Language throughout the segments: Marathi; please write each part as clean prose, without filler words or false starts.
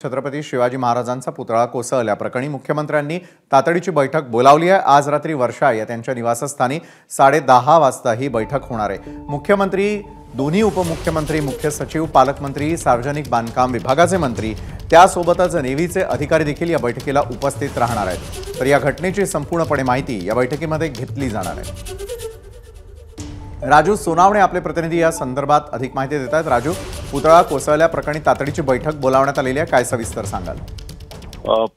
छत्रपती शिवाजी महाराजांचा पुतळा कोसळल्याप्रकरणी मुख्यमंत्र्यांनी तातडीची बैठक बोलावली आहे। आज रात्री वर्षा या त्यांच्या निवासस्थानी 10:30 वाजता ही बैठक होणार आहे। मुख्यमंत्री, दोन्ही उपमुख्यमंत्री, मुख्य सचिव, पालकमंत्री, सार्वजनिक बांधकाम विभागाचे मंत्री, त्यासोबतच नेव्हीचे अधिकारी देखील या बैठकीला उपस्थित राहणार आहेत। तर या घटनेची संपूर्णपणे माहिती या बैठकीमध्ये घेतली जाणार आहे। राजू सोनावणे आपले प्रतिनिधी या संदर्भात अधिक माहिती देत आहेत। राजू, पुतळा कोसळल्याप्रकरणी तातडीची बैठक बोलावण्यात आलेली आहे, काय सविस्तर सांगाल?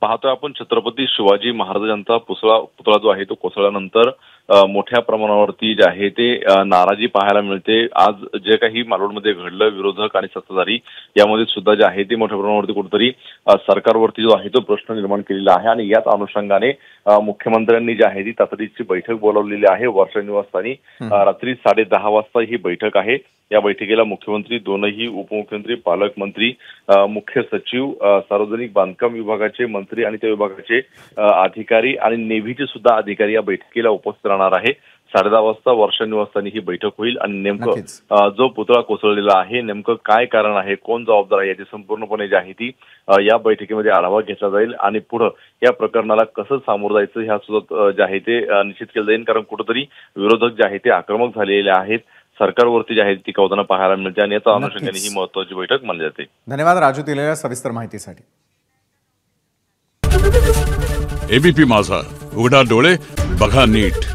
पाहतोय आपण छत्रपती शिवाजी महाराजांचा पुतळा जो आहे तो कोसळल्यानंतर मोठ्या प्रमाणावरती जे आहे ते नाराजी पाहायला मिळते। आज जे काही मालवणमध्ये घडलं, विरोधक आणि सत्ताधारी यामध्ये सुद्धा जे आहे ते मोठ्या प्रमाणावरती कुठेतरी सरकारवरती जो आहे तो प्रश्न निर्माण केलेला आहे आणि याच अनुषंगाने मुख्यमंत्र्यांनी जी आहे ती तातडीची बैठक बोलावलेली आहे। वर्षा निवासस्थानी रात्री 10:30 वाजता ही बैठक आहे। या बैठकीला मुख्यमंत्री, दोनही उपमुख्यमंत्री, पालकमंत्री, मुख्य सचिव, सार्वजनिक बांधकाम विभागाचे मंत्री आणि त्या विभागाचे अधिकारी आणि नेव्हीचे सुद्धा अधिकारी या बैठकीला उपस्थित राहणार आहे। 10:30 वाजता वर्षा निवासस्थानी ही बैठक होईल आणि नेमकं जो पुतळा कोसळलेला आहे नेमकं काय कारण आहे, कोण जबाबदार आहे याची संपूर्णपणे जी आहे ती या बैठकीमध्ये आढावा घेतला जाईल आणि पुढे या प्रकरणाला कसं सामोरं जायचं ह्या सुद्धा जे आहे ते निश्चित केलं जाईल। कारण कुठेतरी विरोधक जे आहे ते आक्रमक झालेले आहेत, सरकारवरती जी आहे ती कौदाना पाहायला मिळते आणि याच्या अनुषंगाने ही महत्त्वाची बैठक मानली जाते। धन्यवाद राजू, दिलेल्या सविस्तर माहितीसाठी। एबीपी माझा, उघडा डोळे बघा नीट।